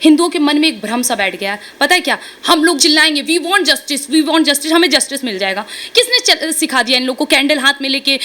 हिंदुओं के मन में एक भ्रम सा बैठ गया है। पता है क्या, हम लोग चिल्लाएंगे we want justice, we want justice, हमें जस्टिस मिल जाएगा। किसने सिखा दिया इन लोग को कैंडल हाथ में लेके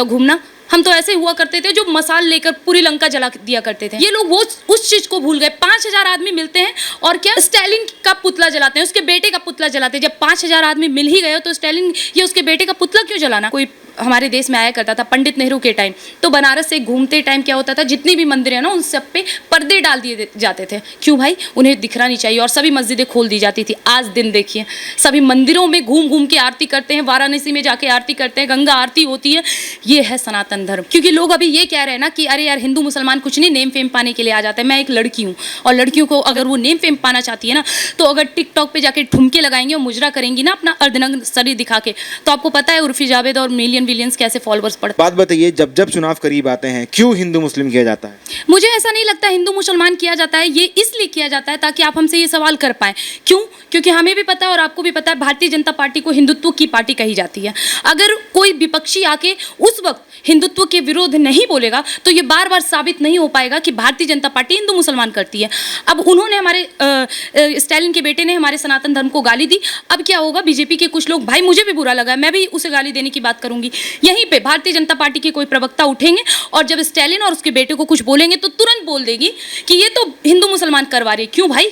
घूमना? हम तो ऐसे हुआ करते थे जो मसाल लेकर पूरी लंका जला दिया करते थे। ये लोग वो उस चीज को भूल गए। 5000 आदमी मिलते हैं और क्या स्टालिन का पुतला जलाते हैं, उसके बेटे का पुतला जलाते हैं। जब 5000 आदमी मिल ही गए तो स्टालिन ये उसके बेटे का पुतला क्यों जलाना? कोई हमारे देश में आया करता था पंडित नेहरू के टाइम, तो बनारस से घूमते टाइम क्या होता था, जितनी भी मंदिर है ना उन सब पे पर्दे डाल दिए जाते थे। क्यों भाई? उन्हें दिखना नहीं चाहिए। और सभी मस्जिदें खोल दी जाती थी। आज दिन देखिए, सभी मंदिरों में घूम घूम के आरती करते हैं, वाराणसी में जाके आरती करते हैं, गंगा आरती होती है। ये है सनातन धर्म। क्योंकि लोग अभी ये कह रहे हैं ना कि अरे यार हिंदू मुसलमान कुछ नहीं, नेम फेम पाने के लिए आ जाता है। मैं एक लड़की हूँ और लड़कियों को अगर वो नेम फेम पाना चाहती है ना, तो अगर टिकटॉक पे जाके ठुमके लगाएंगे और मुजरा करेंगी ना अपना अर्धनग्न शरीर दिखा के, तो आपको पता है उर्फी जावेद और मिलियन विलियंस कैसे फॉलोवर्स पढ़ते। बात बताइए, जब जब चुनाव करीब आते हैं क्यों हिंदू मुस्लिम किया जाता है? मुझे ऐसा नहीं लगता हिंदू मुसलमान किया जाता है। ये इसलिए किया जाता है ताकि आप हमसे ये सवाल कर पाएं। क्यों? क्योंकि हमें भी पता है और आपको भी पता है भारतीय जनता पार्टी को हिंदुत्व की पार्टी कही जाती है। अगर कोई विपक्षी आके उस वक्त हिंदुत्व के विरोध नहीं बोलेगा तो ये बार बार साबित नहीं हो पाएगा कि भारतीय जनता पार्टी हिंदू मुसलमान करती है। अब उन्होंने हमारे स्टालिन के बेटे ने हमारे सनातन धर्म को गाली दी। अब क्या होगा, बीजेपी के कुछ लोग, भाई मुझे भी बुरा लगा, मैं भी उसे गाली देने की बात करूंगी। यहीं पे भारतीय जनता पार्टी के कोई प्रवक्ता उठेंगे और जब स्टालिन और उसके बेटे को कुछ बोलेंगे तो तुरंत बोल देगी कि ये तो हिंदू मुसलमान करवा रही है। क्यों भाई?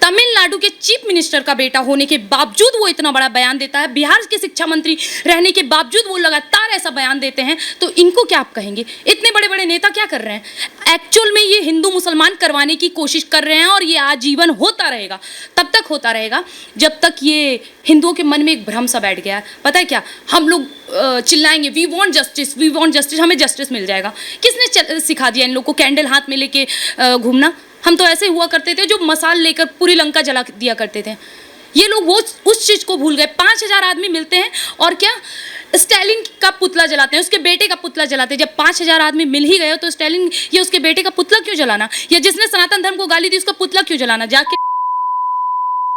तमिलनाडु के चीफ मिनिस्टर का बेटा होने के बावजूद वो इतना बड़ा बयान देता है, बिहार के शिक्षा मंत्री रहने के बावजूद वो लगातार ऐसा बयान देते हैं, तो इनको क्या आप कहेंगे? इतने बड़े बड़े नेता क्या कर रहे हैं? एक्चुअल में ये हिंदू मुसलमान करवाने की कोशिश कर रहे हैं और ये आजीवन होता रहेगा। तब तक होता रहेगा जब तक ये हिंदुओं के मन में एक भ्रम सा बैठ गया है। पता है क्या, हम लोग चिल्लाएंगे we want justice, we want justice, हमें जस्टिस मिल जाएगा। किसने सिखा दिया इन लोग को कैंडल हाथ में लेके घूमना? हम तो ऐसे हुआ करते थे जो मसाल लेकर पूरी लंका जला दिया करते थे। ये लोग वो उस चीज को भूल गए। 5000 आदमी मिलते हैं और क्या स्टालिन का पुतला जलाते हैं, उसके बेटे का पुतला जलाते हैं। जब 5000 आदमी मिल ही गए तो स्टालिन ये उसके बेटे का पुतला क्यों जलाना? या जिसने सनातन धर्म को गाली दी उसका पुतला क्यों जलाना? जाके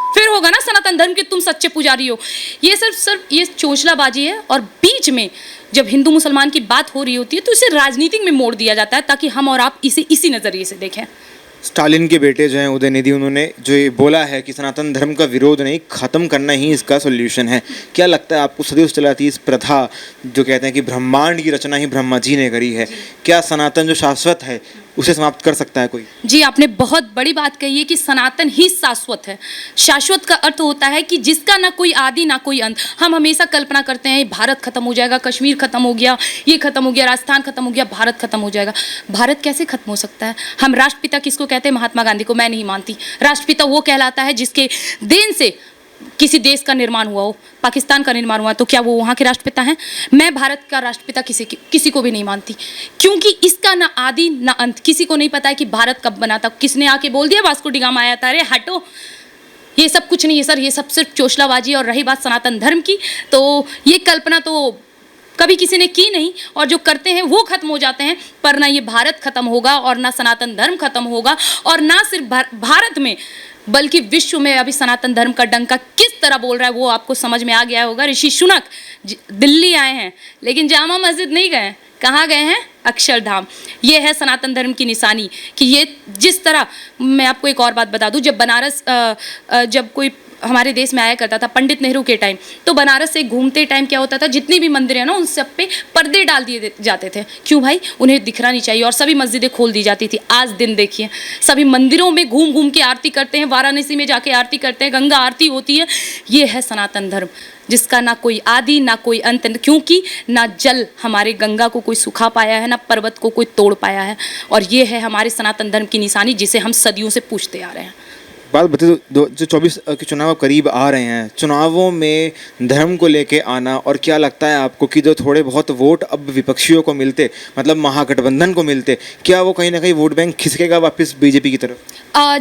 फिर होगा ना सनातन धर्म के तुम सच्चे पुजारी हो। ये सिर्फ ये चोचलाबाजी है। और बीच में जब हिंदू मुसलमान की बात हो रही होती है तो इसे राजनीतिक में मोड़ दिया जाता है ताकि हम और आप इसे इसी नजरिए से देखें। स्टालिन के बेटे जो हैं उदयनिधि, उन्होंने जो ये बोला है कि सनातन धर्म का विरोध नहीं, ख़त्म करना ही इसका सोल्यूशन है। क्या लगता है आपको, सदियों से चलाती इस प्रथा जो कहते हैं कि ब्रह्मांड की रचना ही ब्रह्मा जी ने करी है, क्या सनातन जो शाश्वत है उसे समाप्त कर सकता है कोई? जी, आपने बहुत बड़ी बात कही है कि सनातन ही शाश्वत है। शाश्वत का अर्थ होता है कि जिसका ना कोई आदि ना कोई अंत। हम हमेशा कल्पना करते हैं भारत खत्म हो जाएगा, कश्मीर खत्म हो गया, ये खत्म हो गया, राजस्थान खत्म हो गया, भारत खत्म हो जाएगा। भारत कैसे खत्म हो सकता है? हम राष्ट्रपिता किसको कहते हैं? महात्मा गांधी को। मैं नहीं मानती। राष्ट्रपिता वो कहलाता है जिसके देन से किसी देश का निर्माण हुआ हो। पाकिस्तान का निर्माण हुआ तो क्या वो वहाँ के राष्ट्रपिता हैं? मैं भारत का राष्ट्रपिता किसी को भी नहीं मानती, क्योंकि इसका ना आदि ना अंत। किसी को नहीं पता है कि भारत कब बना था। किसने आके बोल दिया वास्को डी गामा आया था? अरे हटो, ये सब कुछ नहीं है सर, ये सब सिर्फ चोचलाबाजी। और रही बात सनातन धर्म की, तो ये कल्पना तो कभी किसी ने की नहीं, और जो करते हैं वो खत्म हो जाते हैं। पर ना ये भारत खत्म होगा और ना सनातन धर्म खत्म होगा, और ना सिर्फ भारत में बल्कि विश्व में अभी सनातन धर्म का डंका किस तरह बोल रहा है वो आपको समझ में आ गया होगा। ऋषि शुनक दिल्ली आए हैं लेकिन जामा मस्जिद नहीं गए। कहाँ गए हैं? अक्षरधाम। ये है सनातन धर्म की निशानी कि ये जिस तरह, मैं आपको एक और बात बता दूं, जब बनारस जब कोई हमारे देश में आया करता था पंडित नेहरू के टाइम, तो बनारस से घूमते टाइम क्या होता था, जितनी भी मंदिर है ना उन सब पे पर्दे डाल दिए जाते थे। क्यों भाई? उन्हें दिखना नहीं चाहिए। और सभी मस्जिदें खोल दी जाती थी। आज दिन देखिए, सभी मंदिरों में घूम घूम के आरती करते हैं, वाराणसी में जाके आरती करते हैं, गंगा आरती होती है। ये है सनातन धर्म जिसका ना कोई आदि ना कोई अंत, क्योंकि ना जल हमारे गंगा को कोई सुखा पाया है, ना पर्वत को कोई तोड़ पाया है। और ये है हमारे सनातन धर्म की निशानी जिसे हम सदियों से पूछते आ रहे हैं। बात बताइए, जो 24 के चुनाव करीब आ रहे हैं, चुनावों में धर्म को लेके आना, और क्या लगता है आपको कि जो थोड़े बहुत वोट अब विपक्षियों को मिलते, मतलब महागठबंधन को मिलते, क्या वो कहीं ना कहीं वोट बैंक खिसकेगा वापस बीजेपी की तरफ?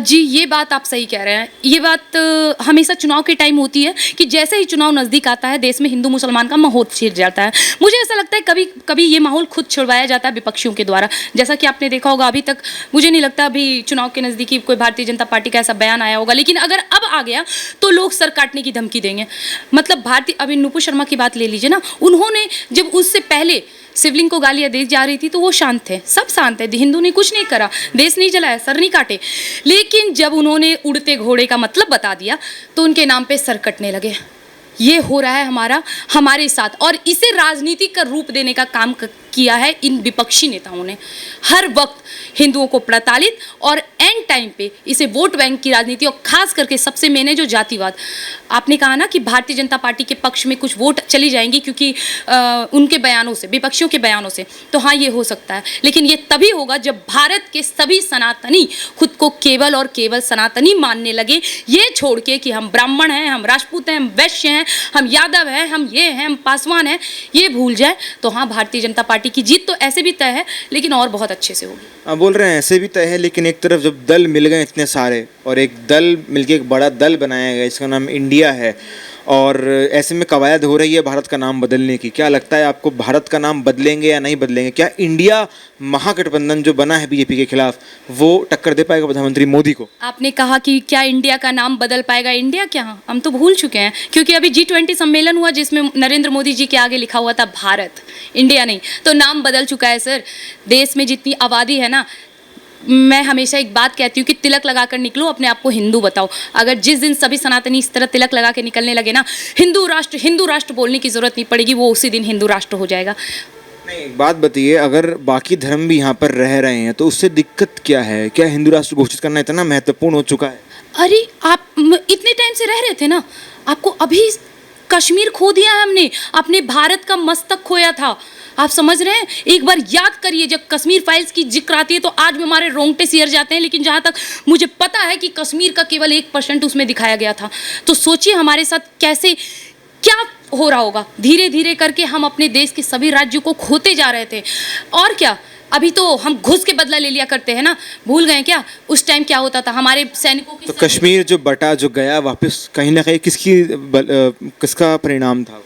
जी, ये बात आप सही कह रहे हैं। ये बात हमेशा चुनाव के टाइम होती है कि जैसे ही चुनाव नज़दीक आता है देश में हिंदू मुसलमान का माहौल छिड़ जाता है। मुझे ऐसा लगता है कभी कभी ये माहौल खुद छुड़वाया जाता है विपक्षियों के द्वारा। जैसा कि आपने देखा होगा, अभी तक मुझे नहीं लगता अभी चुनाव के नज़दीकी कोई भारतीय जनता पार्टी का ऐसा बयान बयान आया होगा, लेकिन अगर अब आ गया तो लोग सर काटने की धमकी देंगे। मतलब भारतीय, अभी नुपुर शर्मा की बात ले लीजिए ना, उन्होंने जब उससे पहले शिवलिंग को गालियां दी जा रही थी तो वो शांत थे, सब शांत है, हिंदू ने कुछ नहीं करा, देश नहीं जलाया, सर नहीं काटे। लेकिन जब उन्होंने उड़ते घोड़े का मतलब बता दिया तो उनके नाम पे सर कटने लगे। ये हो रहा है हमारे साथ, और इसे राजनीति का रूप देने का काम किया है इन विपक्षी नेताओं ने। हर वक्त हिंदुओं को प्रताड़ित और एंड टाइम पे इसे वोट बैंक की राजनीति, और खास करके सबसे मेन है जो जातिवाद। आपने कहा ना कि भारतीय जनता पार्टी के पक्ष में कुछ वोट चली जाएंगी क्योंकि उनके बयानों से, विपक्षियों के बयानों से, तो हाँ ये हो सकता है, लेकिन ये तभी होगा जब भारत के सभी सनातनी खुद को केवल और केवल सनातनी मानने लगे, ये छोड़ के कि हम ब्राह्मण हैं, हम राजपूत हैं, हम वैश्य हैं, हम यादव हैं, हम ये हैं, हम पासवान हैं, ये भूल जाए तो हाँ भारतीय जनता पार्टी की जीत तो ऐसे भी तय है, लेकिन और बहुत अच्छे से होगी। आप बोल रहे हैं ऐसे भी तय है, लेकिन एक तरफ जब दल मिल गए इतने सारे और एक दल मिलके एक बड़ा दल बनाया गया, इसका नाम इंडिया है, और ऐसे में कवायद हो रही है भारत का नाम बदलने की, क्या लगता है आपको भारत का नाम बदलेंगे या नहीं बदलेंगे? क्या इंडिया महागठबंधन जो बना है बीजेपी के खिलाफ वो टक्कर दे पाएगा प्रधानमंत्री मोदी को? आपने कहा कि क्या इंडिया का नाम बदल पाएगा? इंडिया क्या, हम तो भूल चुके हैं, क्योंकि अभी G20 सम्मेलन हुआ जिसमें नरेंद्र मोदी जी के आगे लिखा हुआ था भारत, इंडिया नहीं, तो नाम बदल चुका है सर। देश में जितनी आबादी है ना, मैं हमेशा एक बात कहती हूँ कि तिलक लगाकर निकलो, अपने आप को हिंदू बताओ। अगर जिस दिन सभी सनातनी इस तरह तिलक लगा के निकलने लगे ना, हिंदू राष्ट्र बोलने की जरूरत नहीं पड़ेगी, वो उसी दिन हिंदू राष्ट्र हो जाएगा। नहीं, एक बात बताइए, अगर बाकी धर्म भी यहाँ पर रह रहे हैं तो उससे दिक्कत क्या है? क्या हिंदू राष्ट्र घोषित करना इतना महत्वपूर्ण हो चुका है? अरे आप इतने टाइम से रह रहे थे ना, आपको अभी कश्मीर खो दिया है हमने, अपने भारत का मस्तक खोया था, आप समझ रहे हैं? एक बार याद करिए, जब कश्मीर फाइल्स की जिक्र आती है तो आज भी हमारे रोंगटे सियर जाते हैं, लेकिन जहाँ तक मुझे पता है कि कश्मीर का केवल 1% उसमें दिखाया गया था। तो सोचिए हमारे साथ कैसे क्या हो रहा होगा। धीरे धीरे करके हम अपने देश के सभी राज्यों को खोते जा रहे थे, और क्या, अभी तो हम घुस के बदला ले लिया करते हैं ना, भूल गए क्या उस टाइम क्या होता था हमारे सैनिकों की? तो कश्मीर जो बटा, जो गया वापस, कहीं ना कहीं किसका परिणाम था?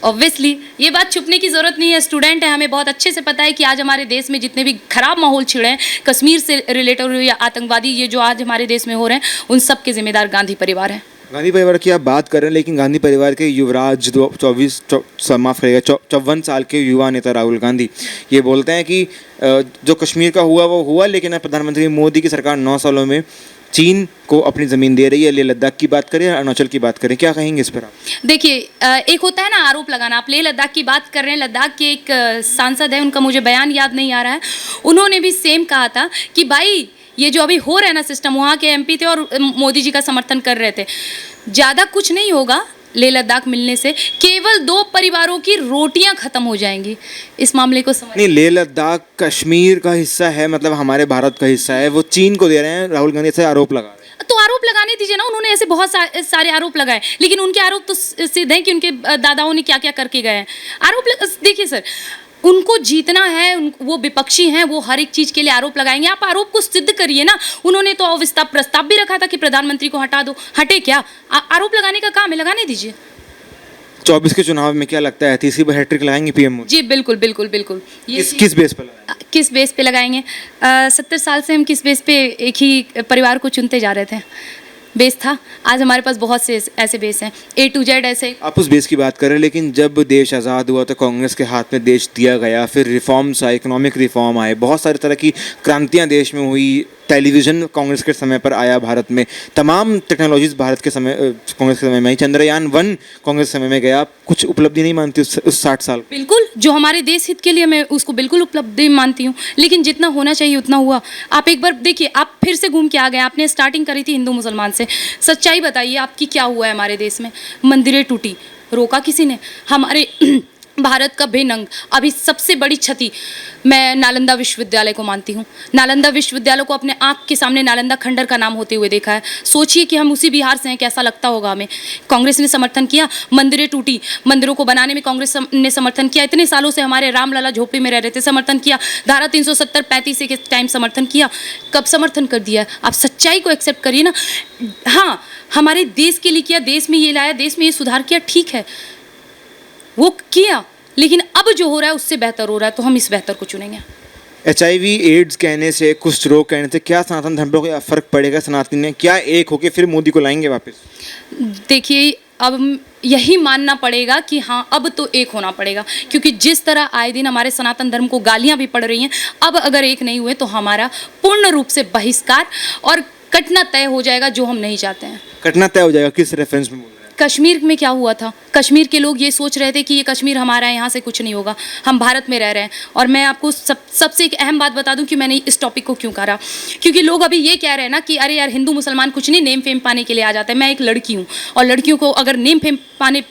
ऑब्वियसली ये बात छुपने की जरूरत नहीं है, स्टूडेंट है, हमें बहुत अच्छे से पता है कि आज हमारे देश में जितने भी खराब माहौल छिड़े हैं कश्मीर से रिलेटेड या आतंकवादी ये जो आज हमारे देश में हो रहे हैं, उन सब के जिम्मेदार गांधी परिवार है। गांधी परिवार की आप बात कर रहे हैं, लेकिन गांधी परिवार के युवराज 54 साल के युवा नेता राहुल गांधी ये बोलते हैं कि जो कश्मीर का हुआ वो हुआ, लेकिन अब प्रधानमंत्री मोदी की सरकार 9 सालों में चीन को अपनी ज़मीन दे रही है। लेह लद्दाख की बात करें, अरुणाचल की बात करें, क्या कहेंगे इस पर आप? देखिए, एक होता है ना आरोप लगाना, आप लेह लद्दाख की बात कर रहे हैं, लद्दाख के एक सांसद है, उनका मुझे बयान याद नहीं आ रहा है, उन्होंने भी सेम कहा था कि भाई ये जो अभी हो रहा है ना सिस्टम, वहाँ के MP थे और मोदी जी का समर्थन कर रहे थे, ज़्यादा कुछ नहीं होगा लेह लद्दाख मिलने से, केवल 2 परिवारों की रोटियां खत्म हो जाएंगी। इस मामले को समझ नहीं, लेह लद्दाख कश्मीर का हिस्सा है, मतलब हमारे भारत का हिस्सा है, वो चीन को दे रहे हैं, राहुल गांधी से आरोप लगा रहे हैं। तो आरोप लगाने दीजिए ना, उन्होंने ऐसे बहुत सारे आरोप लगाए, लेकिन उनके आरोप तो सिद्ध हैं कि उनके दादाओं ने क्या क्या करके गए हैं। देखिए सर, उनको जीतना है, वो विपक्षी हैं, वो हर एक चीज के लिए आरोप लगाएंगे, आप आरोप को सिद्ध करिए ना। उन्होंने तो अविस्तार प्रस्ताव भी रखा था कि प्रधानमंत्री को हटा दो, हटे क्या? आरोप लगाने का काम है, लगाने दीजिए। 24 के चुनाव में क्या लगता है, तीसरी बार हैट्रिक लगाएंगे PM मोदी? जी बिल्कुल बिल्कुल बिल्कुल। किस बेस पर लगाएंगे? किस बेस पे लगाएंगे? 70 साल से हम किस बेस पे एक ही परिवार को चुनते जा रहे थे, बेस था। आज हमारे पास बहुत से ऐसे बेस हैं, A to Z ऐसे। आप उस बेस की बात कर रहे हैं, लेकिन जब देश आज़ाद हुआ तो कांग्रेस के हाथ में देश दिया गया, फिर रिफॉर्म्स आए, इकोनॉमिक रिफॉर्म आए, बहुत सारी तरह की क्रांतियां देश में हुई, टेलीविज़न कांग्रेस के समय पर आया भारत में, तमाम टेक्नोलॉजीज भारत के समय, कांग्रेस के समय में, चंद्रयान 1 कांग्रेस के समय में गया। कुछ उपलब्धि नहीं मानती उस 60 साल? बिल्कुल, जो हमारे देश हित के लिए, मैं उसको बिल्कुल उपलब्धि मानती हूँ, लेकिन जितना होना चाहिए उतना हुआ। आप एक बार देखिए, आप फिर से घूम के आ गए, आपने स्टार्टिंग करी थी हिंदू मुसलमान से, सच्चाई बताइए आपकी क्या हुआ है हमारे देश में? मंदिरें टूटी, रोका किसी ने? हमारे भारत का बेनंग अभी सबसे बड़ी क्षति मैं नालंदा विश्वविद्यालय को मानती हूँ। नालंदा विश्वविद्यालय को अपने आँख के सामने नालंदा खंडर का नाम होते हुए देखा है। सोचिए कि हम उसी बिहार से हैं, कैसा लगता होगा हमें। कांग्रेस ने समर्थन किया, मंदिरें टूटी, मंदिरों को बनाने में कांग्रेस ने समर्थन किया। इतने सालों से हमारे रामलला झोपड़ी में रह रहे थे, समर्थन किया। धारा 370-35 के टाइम समर्थन किया, कब समर्थन कर दिया? आप सच्चाई को एक्सेप्ट करिए ना। हाँ, हमारे देश के लिए किया, देश में ये लाया, देश में ये सुधार किया, ठीक है, वो किया, लेकिन अब जो हो रहा है उससे बेहतर हो रहा है, तो हम इस बेहतर को चुनेंगे। HIV एड्स कहने से, कुष्ठ रोग कहने से क्या सनातन धर्म पर कोई फर्क पड़ेगा? सनातन ने क्या एक होके फिर मोदी को लाएंगे वापस? देखिए, अब यही मानना पड़ेगा कि हाँ, अब तो एक होना पड़ेगा, क्योंकि जिस तरह आए दिन हमारे सनातन धर्म को गालियां भी पड़ रही हैं, अब अगर एक नहीं हुए तो हमारा पूर्ण रूप से बहिष्कार और कटना तय हो जाएगा, जो हम नहीं चाहते हैं। कटना तय हो जाएगा किस रेफरेंस में बोल रहे हैं? कश्मीर में क्या हुआ था? कश्मीर के लोग ये सोच रहे थे कि ये कश्मीर हमारा है, यहाँ से कुछ नहीं होगा, हम भारत में रह रहे हैं। और मैं आपको सबसे एक अहम बात बता दूं कि मैंने इस टॉपिक को क्यों करा, क्योंकि लोग अभी ये कह रहे हैं ना कि अरे यार, हिंदू मुसलमान कुछ नहीं, नेम फेम पाने के लिए आ जाते हैं। मैं एक लड़की हूँ और लड़कियों को अगर नेम फेम पाने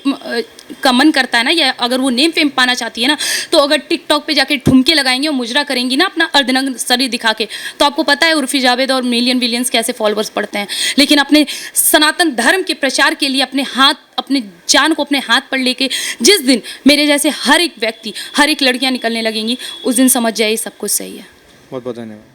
का मन करता है ना, या अगर वो नेम फेम पाना चाहती है ना, तो अगर टिकटॉक पे जाके ठुमके लगाएंगी और मुजरा करेंगी ना अपना अर्धनग्न शरीर दिखा के, तो आपको पता है उर्फी जावेद और मिलियंस कैसे फॉलोअर्स पढ़ते हैं। लेकिन अपने सनातन धर्म के प्रचार के लिए अपने जान को अपने हाथ पर लेके जिस दिन मेरे जैसे हर एक व्यक्ति, हर एक लड़कियां निकलने लगेंगी, उस दिन समझ जाइए सब कुछ सही है। बहुत बहुत धन्यवाद।